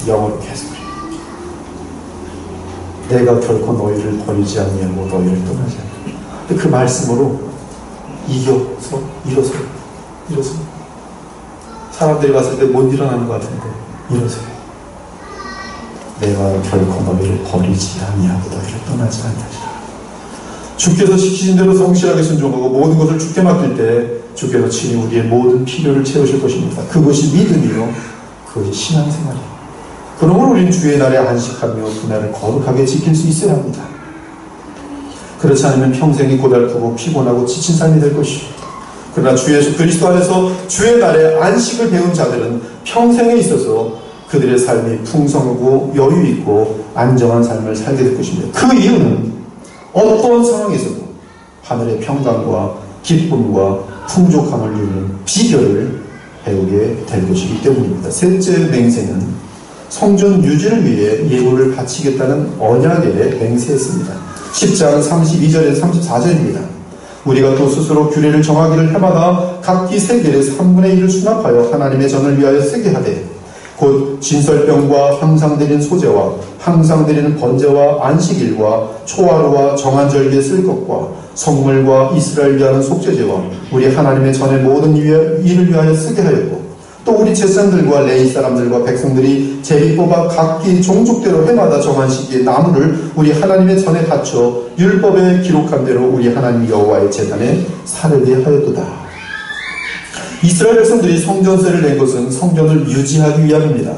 영어로 계속 그래요. 내가 결코 너희를 버리지 아니하고 너희를 떠나지 않고. 근데 그 말씀으로 이겨서 일어서 사람들이 봤을 때 못 일어나는 것 같은데 일어서요. 내가 결코 너희를 버리지 아니하고 너희를 떠나지 않으리라. 주께서 시키신 대로 성실하게 순종하고 모든 것을 주께 맡길 때 주께서 친히 우리의 모든 필요를 채우실 것입니다. 그것이 믿음이요 그것이 신앙생활이에요. 그러므로 우리는 주의 날에 안식하며 그날을 거룩하게 지킬 수 있어야 합니다. 그렇지 않으면 평생이 고달프고 피곤하고 지친 삶이 될 것이요. 그러나 주 예수 그리스도 안에서 주의 날에 안식을 배운 자들은 평생에 있어서 그들의 삶이 풍성하고 여유 있고 안정한 삶을 살게 될 것입니다. 그 이유는 어떤 상황에서도 하늘의 평강과 기쁨과 풍족함을 누리는 비결을 배우게 될 것이기 때문입니다. 셋째 맹세는 성전 유지를 위해 예물을 바치겠다는 언약에 맹세했습니다. 10장 32절에서 34절입니다. 우리가 또 스스로 규례를 정하기를 해마다 각기 세겔의 3분의 1을 수납하여 하나님의 전을 위하여 쓰게 하되 곧 진설병과 항상 드리는 소제와 항상 드리는 번제와 안식일과 초하루와 정한절기에 쓸 것과 성물과 이스라엘 위하는 속죄제와 우리 하나님의 전의 모든 일을 위하여 쓰게 하였고 또 우리 제사장들과 레위 사람들과 백성들이 제비 뽑아 각기 종족대로 해마다 정한 시기에 나무를 우리 하나님의 전에 바쳐 율법에 기록한 대로 우리 하나님 여호와의 제단에 사르게 하였도다. 이스라엘 백성들이 성전세를 낸 것은 성전을 유지하기 위함입니다.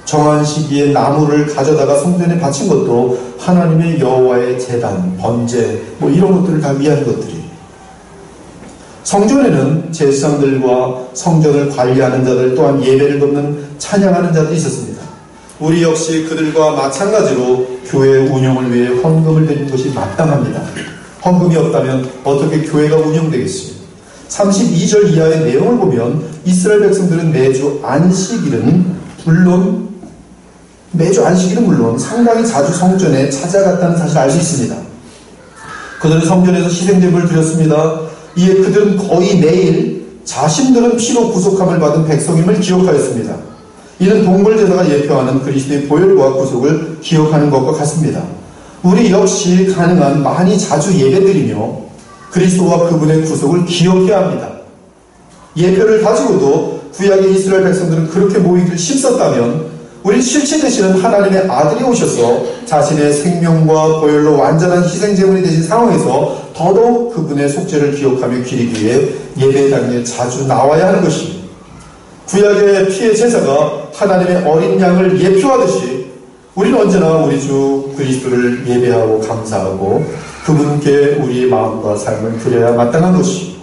정한 시기에 나무를 가져다가 성전에 바친 것도 하나님의 여호와의 제단, 번제 이런 것들을 다 위한 것들이. 성전에는 제사장들과 성전을 관리하는 자들 또한 예배를 돕는 찬양하는 자들이 있었습니다. 우리 역시 그들과 마찬가지로 교회 운영을 위해 헌금을 드리는 것이 마땅합니다. 헌금이 없다면 어떻게 교회가 운영되겠습니까? 32절 이하의 내용을 보면 이스라엘 백성들은 매주 안식일은 물론 상당히 자주 성전에 찾아갔다는 사실을 알 수 있습니다. 그들은 성전에서 희생제물을 드렸습니다. 이에 그들은 거의 매일 자신들은 피로 구속함을 받은 백성임을 기억하였습니다. 이는 동물제사가 예표하는 그리스도의 보혈과 구속을 기억하는 것과 같습니다. 우리 역시 가능한 많이 자주 예배드리며 그리스도와 그분의 구속을 기억해야 합니다. 예표를 가지고도 구약의 이스라엘 백성들은 그렇게 모이기를 힘썼다면 우리 실체 되시는 하나님의 아들이 오셔서 자신의 생명과 보혈로 완전한 희생제물이 되신 상황에서 더더욱 그분의 속죄를 기억하며 기리기 위해 예배당에 자주 나와야 하는 것입니다. 구약의 피의 제사가 하나님의 어린 양을 예표하듯이 우리는 언제나 우리 주 그리스도를 예배하고 감사하고 그분께 우리의 마음과 삶을 드려야 마땅한 것이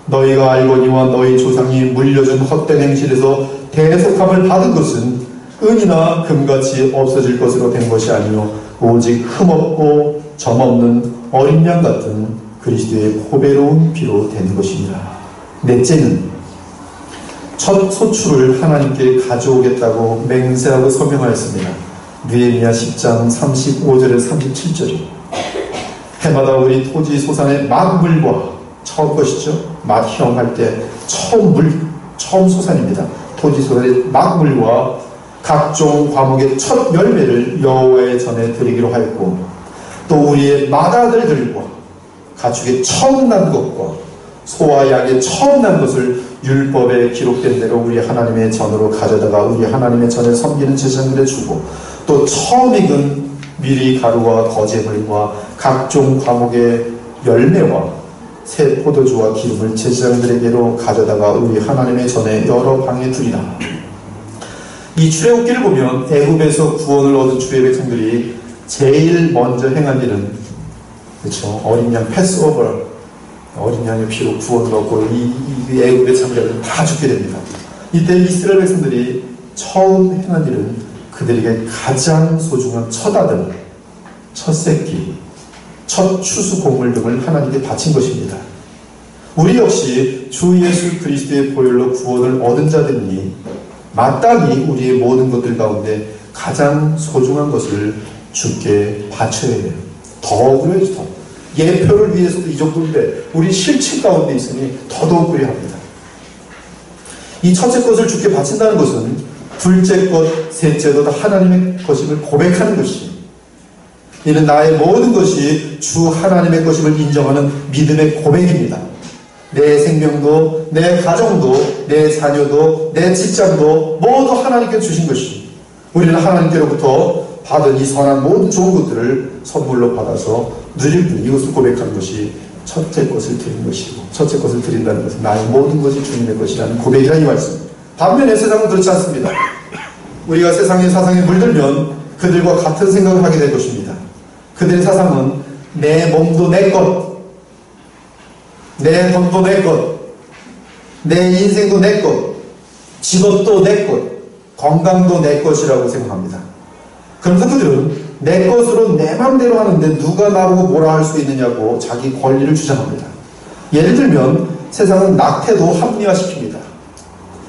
너희가 알거니와 너희 조상이 물려준 헛된 행실에서 대속함을 받은 것은 은이나 금같이 없어질 것으로 된 것이 아니요 오직 흠없고 점없는 어린 양 같은 그리스도의 보배로운 피로 된 것입니다. 넷째는 첫 소출을 하나님께 가져오겠다고 맹세하고 서명하였습니다. 느헤미야 10장 35절에서 37절이 해마다 우리 토지 소산의 막물과 처음 것이죠. 막형 할 때 처음 소산입니다. 토지 소산의 막물과 각종 과목의 첫 열매를 여호와의 전에 드리기로 하였고 또 우리의 맏아들들과 가축의 처음 난 것과 소와 양의 처음 난 것을 율법에 기록된 대로 우리 하나님의 전으로 가져다가 우리 하나님의 전에 섬기는 제사장들에 주고 또 처음 익은 미리 가루와 거제물과 각종 과목의 열매와 새 포도주와 기름을 제사장들에게로 가져다가 우리 하나님의 전에 여러 방에 두리라. 이 출애굽기를 보면 애굽에서 구원을 얻은 주의 백성들이 제일 먼저 행한 일은 어린 양 패스오버, 어린 양의 피로 구원을 얻고 이 애굽의 참자들은 다 죽게 됩니다. 이때 이스라엘 백성들이 처음 행한 일은 그들에게 가장 소중한 첫 아들, 첫 새끼, 첫 추수 곡물 등을 하나님께 바친 것입니다. 우리 역시 주 예수 그리스도의 보혈로 구원을 얻은 자들이니 마땅히 우리의 모든 것들 가운데 가장 소중한 것을 주께 바쳐야 해요. 더 그래야지 더. 예표를 위해서도 이 정도인데 우리 실체 가운데 있으니 더더욱 그래야 합니다. 이 첫째 것을 주께 바친다는 것은 둘째 것, 셋째도 다 하나님의 것임을 고백하는 것이, 이는 나의 모든 것이 주 하나님의 것임을 인정하는 믿음의 고백입니다. 내 생명도, 내 가정도, 내 자녀도, 내 직장도 모두 하나님께 주신 것이, 우리는 하나님께로부터 받은 이 선한 모든 좋은 것들을 선물로 받아서 누릴 뿐, 이것을 고백하는 것이 첫째 것을 드리는 것이고, 첫째 것을 드린다는 것은 나의 모든 것이 주님의 것이라는 고백이라 이 말씀입니다. 반면에 세상은 그렇지 않습니다. 우리가 세상의 사상에 물들면 그들과 같은 생각을 하게 될 것입니다. 그들의 사상은 내 몸도 내 것, 내 돈도 내 것, 내 인생도 내 것, 직업도 내 것, 건강도 내 것이라고 생각합니다. 그러면서 그들은 내 것으로 내 맘대로 하는데 누가 나보고 뭐라 할 수 있느냐고 자기 권리를 주장합니다. 예를 들면 세상은 낙태도 합리화시킵니다.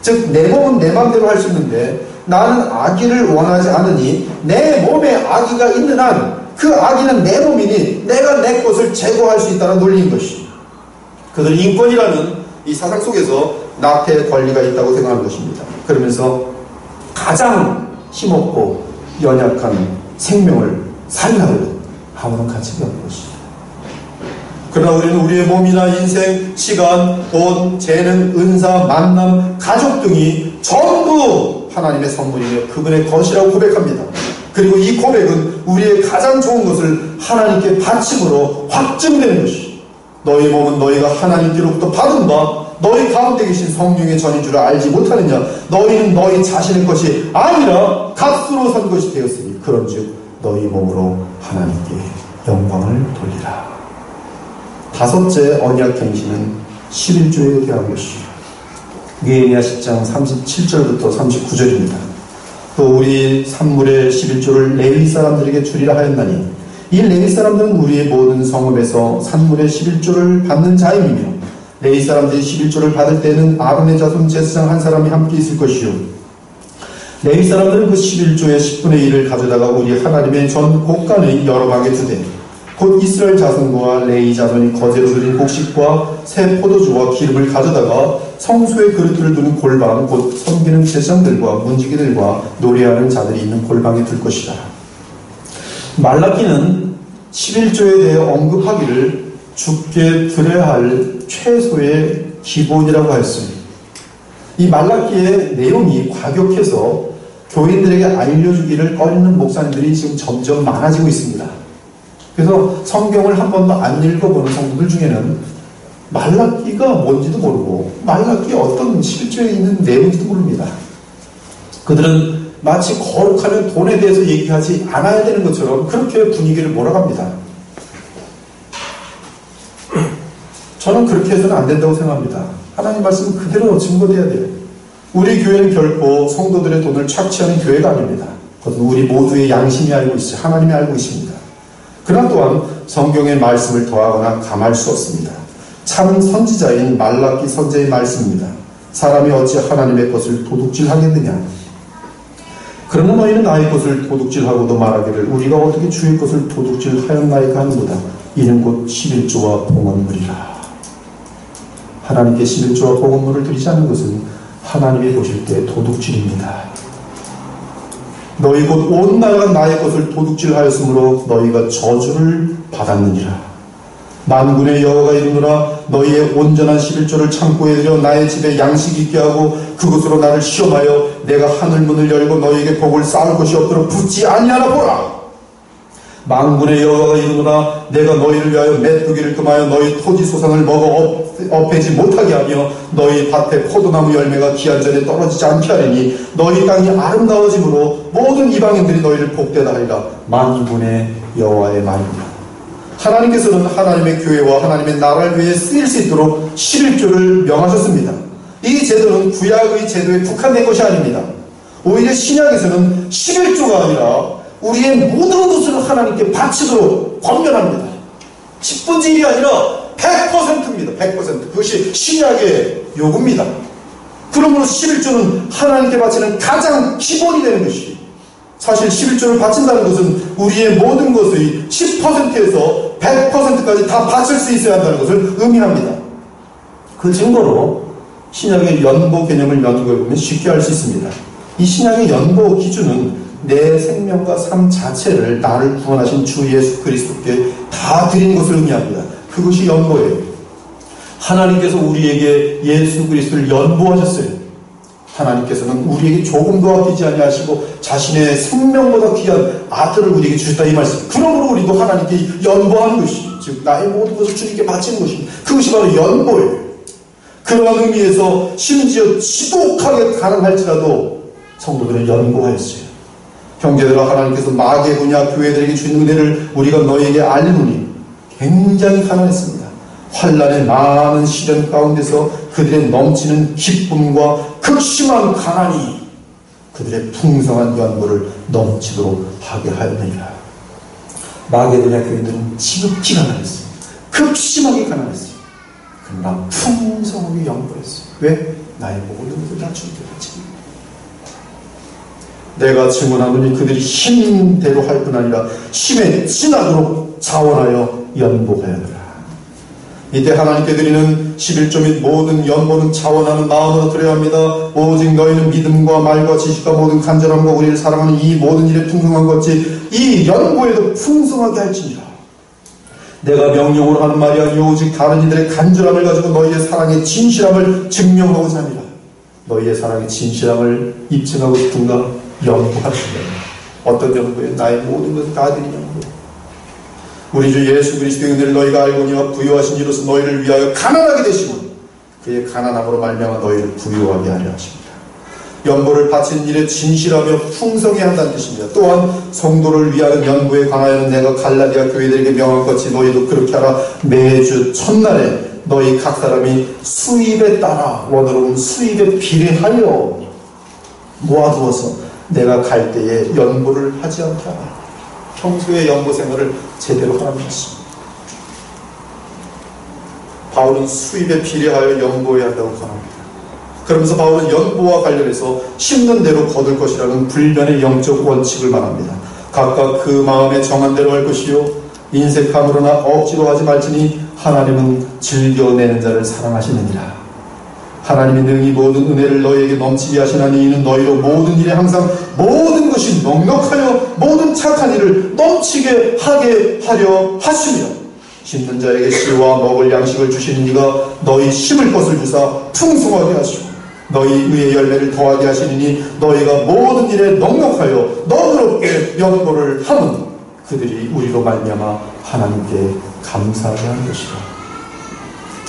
즉, 내 몸은 내 맘대로 할 수 있는데 나는 아기를 원하지 않으니 내 몸에 아기가 있는 한 그 아기는 내 몸이니 내가 내 것을 제거할 수 있다는 논리인 것이, 그들 인권이라는 이 사상 속에서 낙태의 권리가 있다고 생각하는 것입니다. 그러면서 가장 힘없고 연약한 생명을 살려고 아무런 가치가 없는 것입니다. 그러나 우리는 우리의 몸이나 인생, 시간, 돈, 재능, 은사, 만남, 가족 등이 전부 하나님의 선물이며 그분의 것이라고 고백합니다. 그리고 이 고백은 우리의 가장 좋은 것을 하나님께 바침으로 확증되는 것이, 너희 몸은 너희가 하나님께로부터 받은 바 너희 가운데 계신 성령의 전인 줄 알지 못하느냐. 너희는 너희 자신의 것이 아니라 값으로 산 것이 되었으니 그런즉 너희 몸으로 하나님께 영광을 돌리라. 다섯째 언약 갱신은 11조에 대한 것이에요. 느헤미야 10장 37절부터 39절입니다. 또 우리 산물의 11조를 레위 사람들에게 주리라 하였나니 이 레위 사람들은 우리의 모든 성읍에서 산물의 11조를 받는 자임이며, 레위 사람들이 11조를 받을 때는 아론의 자손 제사장 한 사람이 함께 있을 것이요, 레위 사람들은 그 11조의 10분의 1을 가져다가 우리 하나님의 전 곳간의 여러 방에 두되, 곧 이스라엘 자손과 레위 자손이 거제로 드린 곡식과 새 포도주와 기름을 가져다가 성소의 그릇들을 두는 골방, 곧 섬기는 제사장들과 문지기들과 노래하는 자들이 있는 골방에 둘 것이다. 말라기는 11조에 대해 언급하기를 주께 드려야 할 최소의 기본이라고 하였습니다. 이 말라기의 내용이 과격해서 교인들에게 알려주기를 꺼리는 목사님들이 지금 점점 많아지고 있습니다. 그래서 성경을 한 번도 안 읽어보는 성도들 중에는 말라기가 뭔지도 모르고 말라기의 어떤 11조에 있는 내용인지도 모릅니다. 그들은 마치 거룩하면 돈에 대해서 얘기하지 않아야 되는 것처럼 그렇게 분위기를 몰아갑니다. 저는 그렇게 해서는 안 된다고 생각합니다. 하나님 말씀은 그대로 증거돼야 돼요. 우리 교회는 결코 성도들의 돈을 착취하는 교회가 아닙니다. 그것은 우리 모두의 양심이 알고 있어요. 하나님이 알고 있습니다. 그러나 또한 성경의 말씀을 더하거나 감할 수 없습니다. 참 선지자인 말라기 선지자의 말씀입니다. 사람이 어찌 하나님의 것을 도둑질하겠느냐. 그러나 너희는 나의 것을 도둑질하고도 말하기를 우리가 어떻게 주의 것을 도둑질하였나이까 하는도다. 이는 곧 11조와 봉헌물이라. 하나님께 11조와 봉헌물을 드리지 않는 것은 하나님이 보실 때 도둑질입니다. 너희 곧 온 나라가 나의 것을 도둑질하였으므로 너희가 저주를 받았느니라. 만군의 여호와가 이르노라. 너희의 온전한 11조를 창고에 들여 나의 집에 양식 있게 하고 그것으로 나를 시험하여 내가 하늘문을 열고 너희에게 복을 쌓을 것이 없도록 붙지 아니하나 보라. 만군의 여호와가 이르노라. 내가 너희를 위하여 메뚜기를 금하여 너희 토지 소산을 먹어 업해지 못하게 하며 너희 밭에 포도나무 열매가 기한전에 떨어지지 않게 하리니 너희 땅이 아름다워짐으로 모든 이방인들이 너희를 복되다 하리라. 만군의 여호와의 말입니다. 하나님께서는 하나님의 교회와 하나님의 나라를 위해 쓰일 수 있도록 11조를 명하셨습니다. 이 제도는 구약의 제도에 국한된 것이 아닙니다. 오히려 신약에서는 11조가 아니라 우리의 모든 것을 하나님께 바치도록 권면합니다. 10분의 1이 아니라 100%입니다. 100%. 그것이 신약의 요구입니다. 그러므로 11조는 하나님께 바치는 가장 기본이 되는 것이, 사실 11조를 바친다는 것은 우리의 모든 것의 10%에서 100%까지 다 바칠 수 있어야 한다는 것을 의미합니다. 그 증거로 신약의 연보 개념을 연구해보면 쉽게 알 수 있습니다. 이 신약의 연보 기준은 내 생명과 삶 자체를 나를 구원하신 주 예수 그리스도께 다 드린 것을 의미합니다. 그것이 연보예요. 하나님께서 우리에게 예수 그리스도를 연보하셨어요. 하나님께서는 우리에게 조금도 아끼지 아니하시고 자신의 생명보다 귀한 아들을 우리에게 주셨다 이 말씀. 그러므로 우리도 하나님께 연보하는 것이, 즉 나의 모든 것을 주님께 바치는 것입니다. 그것이 바로 연보예요. 그러한 의미에서 심지어 지독하게 가난할지라도 성도들은 연보하였어요. 형제들아, 하나님께서 마개 분야 교회들에게 주신 은혜를 우리가 너희에게 알리노니 굉장히 가난했습니다. 환난의 많은 시련 가운데서 그들의 넘치는 기쁨과 극심한 가난이 그들의 풍성한 연보를 넘치도록 하게 하였느니라. 마게도냐 교인들은 지극히 가난했어요. 극심하게 가난했어요. 그러나 풍성하게 연보했어요. 왜? 나의 모든 것을 다 주님께 바칩니다. 내가 증언하노니 그들이 힘대로 할 뿐 아니라 힘에 지나도록 자원하여 연보하였느라. 이때 하나님께 드리는 11조 및 모든 연보는 자원하는 마음으로 드려야 합니다. 오직 너희는 믿음과 말과 지식과 모든 간절함과 우리를 사랑하는 이 모든 일에 풍성한 것이 이 연보에도 풍성하게 할지니라. 내가 명령으로 하는 말이 아니요 오직 다른 이들의 간절함을 가지고 너희의 사랑의 진실함을 증명하고자 합니다. 너희의 사랑의 진실함을 입증하고 싶은가? 연보하시면 어떤 연보에 나의 모든 것을 다 드린 연보. 우리 주 예수 그리스도의 은혜를 너희가 알고니와 부요하신 이로서 너희를 위하여 가난하게 되시고 그의 가난함으로 말미암아 너희를 부요하게 하려 하십니다. 연보를 바친 일에 진실하며 풍성해야 한다는 뜻입니다. 또한 성도를 위하는 연보에 관하여는 내가 갈라디아 교회들에게 명한 것이 너희도 그렇게 하라. 매주 첫날에 너희 각 사람이 수입에 따라, 원어로는 수입에 비례하여 모아두어서 내가 갈 때에 연보를 하지 않게 하라. 평소에 연보 생활을 제대로 하라는 것입니다. 바울은 수입에 비례하여 연보해야 한다고 권합니다. 그러면서 바울은 연보와 관련해서 심는 대로 거둘 것이라는 불변의 영적 원칙을 말합니다. 각각 그 마음에 정한 대로 할 것이요 인색함으로나 억지로 하지 말지니 하나님은 즐겨내는 자를 사랑하시느니라. 하나님이 능히 모든 은혜를 너희에게 넘치게 하시나니 이는 너희로 모든 일에 항상 모든 것이 넉넉하여 모든 착한 일을 넘치게 하게 하려 하시며 심는 자에게 씨와 먹을 양식을 주시는 이가 너희 심을 것을 주사 풍성하게 하시고 너희 의의 열매를 더하게 하시니 너희가 모든 일에 넉넉하여 너그럽게 연보를 하는 그들이 우리로 말미암아 하나님께 감사하게 하는 것이다.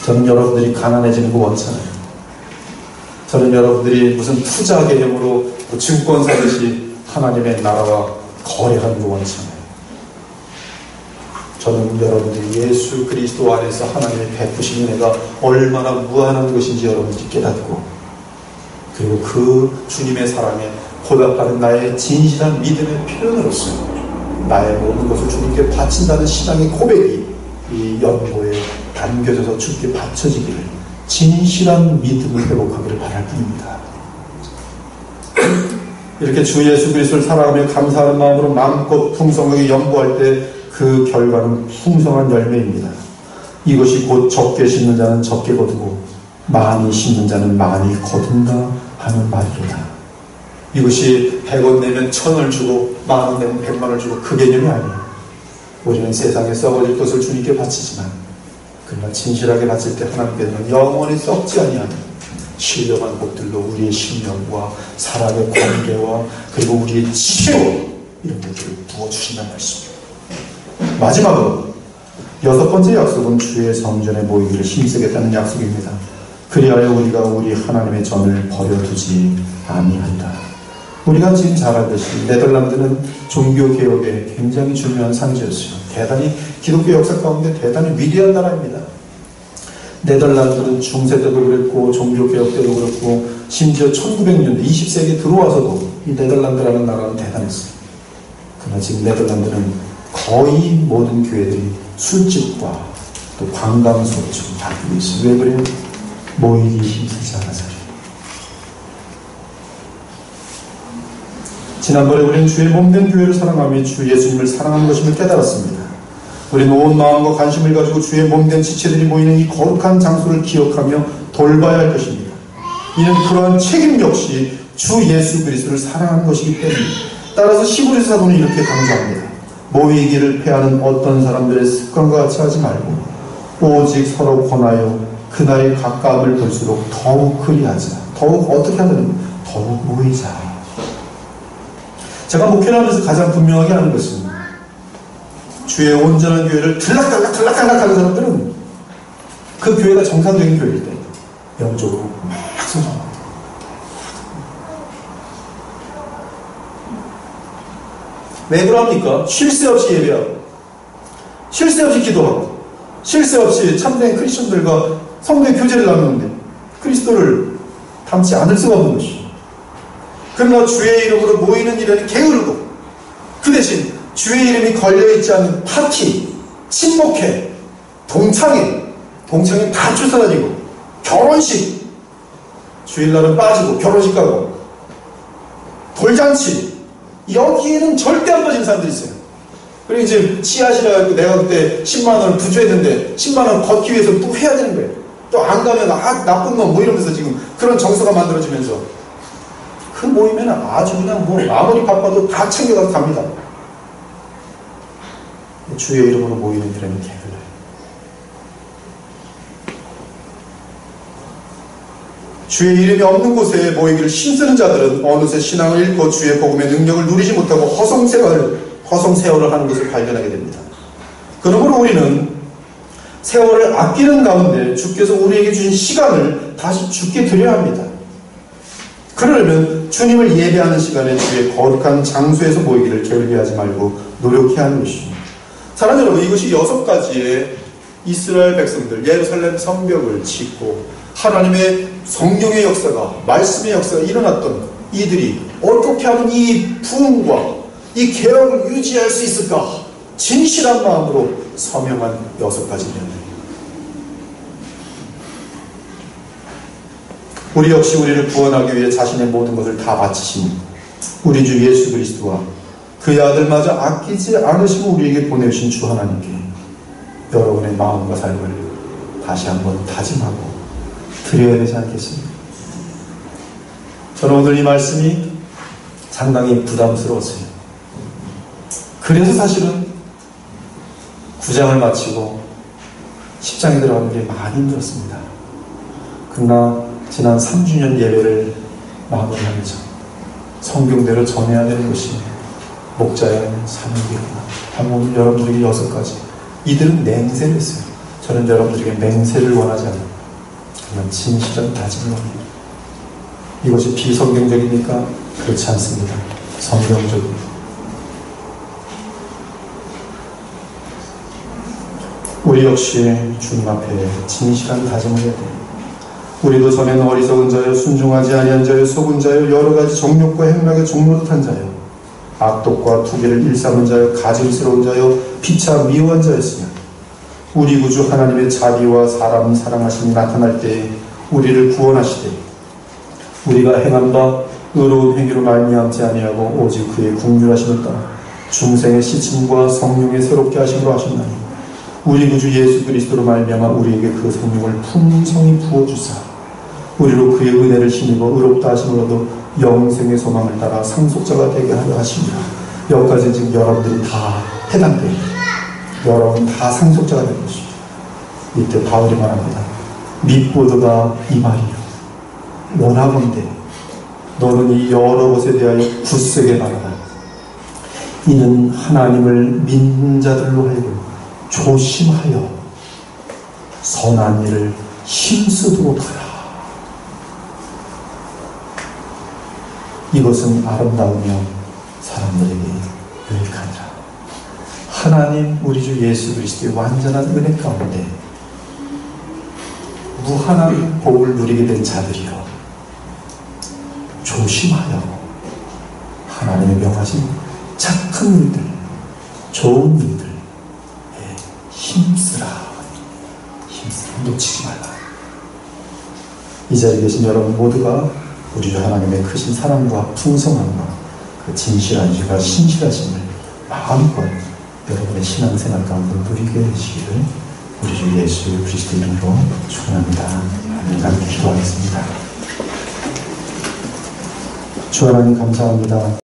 저는 여러분들이 가난해지는 거 원치 않아요. 저는 여러분들이 무슨 투자 개념으로 증권 사듯이 하나님의 나라와 거래하는 거 원치 않아요. 저는 여러분들이 예수 그리스도 안에서 하나님의 베푸신 은혜가 얼마나 무한한 것인지 여러분들이 깨닫고 그리고 그 주님의 사랑에 보답하는 나의 진실한 믿음의 표현으로서 나의 모든 것을 주님께 바친다는 신앙의 고백이 이 연보에 담겨져서 주님께 바쳐지기를 진실한 믿음을 회복하기를 바랄 뿐입니다. 이렇게 주 예수 그리스도를 사랑하며 감사하는 마음으로 마음껏 풍성하게 연보할 때 그 결과는 풍성한 열매입니다. 이것이 곧 적게 심는 자는 적게 거두고 많이 심는 자는 많이 거둔다 하는 말이로다. 이것이 100원 내면 1000원을 주고 10,000원 내면 100만원을 주고 그 개념이 아니에요. 우리는 세상에 썩어질 것을 주님께 바치지만 그러나 진실하게 바칠 때 하나님께서는 영원히 썩지 아니하는 신령한 것들로 우리의 신령과 사랑의 관계와 그리고 우리의 지혜와 이런 것들을 부어주신다는 말씀입니다. 마지막으로 6번째 약속은 주의 성전에 모이기를 힘쓰겠다는 약속입니다. 그리하여 우리가 우리 하나님의 전을 버려두지 아니한다. 우리가 지금 잘 알듯이 네덜란드는 종교개혁에 굉장히 중요한 상지였어요. 대단히 기독교 역사 가운데 대단히 위대한 나라입니다. 네덜란드는 중세 때도 그랬고 종교개혁 때도 그렇고 심지어 1900년대 20세기에 들어와서도 이 네덜란드라는 나라는 대단했어요. 그러나 지금 네덜란드는 거의 모든 교회들이 술집과 또 관광소로 지금 바뀌고 있어요. 왜 그래요? 모이기 힘들지 않아서요. 지난번에 우리는 주의 몸된 교회를 사랑하며 주 예수님을 사랑하는 것임을 깨달았습니다. 우리는 온 마음과 관심을 가지고 주의 몸된 지체들이 모이는 이 거룩한 장소를 기억하며 돌봐야 할 것입니다. 이는 그러한 책임 역시 주 예수 그리스도를 사랑하는 것이기 때문에, 따라서 히브리서 사도는 이렇게 강조합니다. 모이기를 패하는 어떤 사람들의 습관과 같이 하지 말고 오직 서로 권하여 그날의 가까움을 볼수록 더욱 그리하자. 더욱 어떻게 하든 더욱 모이자. 제가 목회를 하면서 가장 분명하게 하는 것은, 주의 온전한 교회를 들락달락 하는 사람들은 그 교회가 정상적인 교회일 때 영적으로 막 성장합니다. 왜 그럽니까? 쉴 새 없이 예배하고, 쉴 새 없이 기도하고, 쉴 새 없이 참된 크리스천들과 성도의 교제를 나누는데 그리스도를 닮지 않을 수가 없는 것이죠. 그러나 주의 이름으로 모이는 일에는 게으르고, 그 대신 주의 이름이 걸려있지 않는 파티, 친목회, 동창회 다 쫓아다니고, 결혼식, 주일날은 빠지고 결혼식 가고, 돌잔치, 여기에는 절대 안 빠지는 사람들이 있어요. 그리고 이제 씨앗이라 해서 내가 그때 10만원을 부주했는데 10만원 걷기 위해서 또 해야 되는 거예요. 또 안 가면 나쁜 놈 뭐 이러면서 지금 그런 정서가 만들어지면서, 그 모임에는 아주 그냥 뭐 아무리 바빠도 다 챙겨가서 갑니다. 주의 이름으로 모이는 일에는 게을러요. 주의 이름이 없는 곳에 모이기를 힘쓰는 자들은 어느새 신앙을 잃고 주의 복음의 능력을 누리지 못하고 허송세월을 하는 것을 발견하게 됩니다. 그러므로 우리는 세월을 아끼는 가운데 주께서 우리에게 주신 시간을 다시 주께 드려야 합니다. 그러려면 주님을 예배하는 시간에 주의 거룩한 장소에서 모이기를 게을리하지 말고 노력해야 하는 것입니다. 사랑하는 여러분, 이것이 6가지의 이스라엘 백성들, 예루살렘 성벽을 짓고 하나님의 성령의 역사가, 말씀의 역사가 일어났던 이들이 어떻게 하면 이 부흥과 이 개혁을 유지할 수 있을까? 진실한 마음으로 서명한 6가지 내용입니다. 우리 역시 우리를 구원하기 위해 자신의 모든 것을 다 바치신 우리 주 예수 그리스도와 그의 아들마저 아끼지 않으시고 우리에게 보내주신 주 하나님께 여러분의 마음과 삶을 다시 한번 다짐하고 드려야 되지 않겠습니까? 저는 오늘 이 말씀이 상당히 부담스러웠어요. 그래서 사실은 9장을 마치고 10장에 들어가는 게 많이 힘들었습니다. 그러나 지난 3주년 예배를 마무리하면서 성경대로 전해야 되는 것이 목자의 사명이구나. 방금 오늘 여러분들에게 6가지. 이들은 맹세를 했어요. 저는 여러분들에게 맹세를 원하지 않아요. 그냥 진실한 다짐입니다. 이것이 비성경적입니까? 그렇지 않습니다. 성경적입니다. 우리 역시 주님 앞에 진실한 다짐을 해야 돼요. 우리도 전에는 어리석은 자여, 순종하지 아니한 자여, 속은 자여, 여러 가지 정욕과 행락에 종노릇한 자여, 악독과 투기를 일삼은 자여, 가증스러운 자여, 피차 미워한 자였으며 우리 구주 하나님의 자비와 사람 사랑하심이 나타날 때에 우리를 구원하시되 우리가 행한 바 의로운 행위로 말미암지 아니하고 오직 그의 긍휼하심을 따라 중생의 씻음과 성령의 새롭게 하심으로 하셨나니 우리 구주 예수 그리스도로 말미암아 우리에게 그 성령을 풍성히 부어주사 우리로 그의 은혜를 힘입어 의롭다 하심을 얻어 영생의 소망을 따라 상속자가 되게 하려 하십니다. 여기까지 지금 여러분들이 다 해당됩니다. 여러분 다 상속자가 될 것입니다. 이때 바울이 말합니다. 밑보드가 이 말이요. 원하건대 너는 이 여러 것에 대하여 굳세게 말하라. 이는 하나님을 믿는 자들로 하여금 조심하여 선한 일을 힘쓰도록 하라. 이것은 아름다우며 사람들에게 유익하니라. 하나님 우리 주 예수 그리스도의 완전한 은혜 가운데 무한한 복을 누리게 된 자들이여 조심하여 하나님의 명하신 착한 일들, 좋은 일들에 힘쓰라. 놓치지 말라. 이 자리에 계신 여러분 모두가 우리 주 하나님의 크신 사랑과 풍성함과 그 진실한 주가 신실하심을 마음껏 여러분의 신앙생활 가운데 누리게 되시기를 우리 주 예수 그리스도 이름으로 축원합니다. 함께 기도하겠습니다. 주 하나님 감사합니다.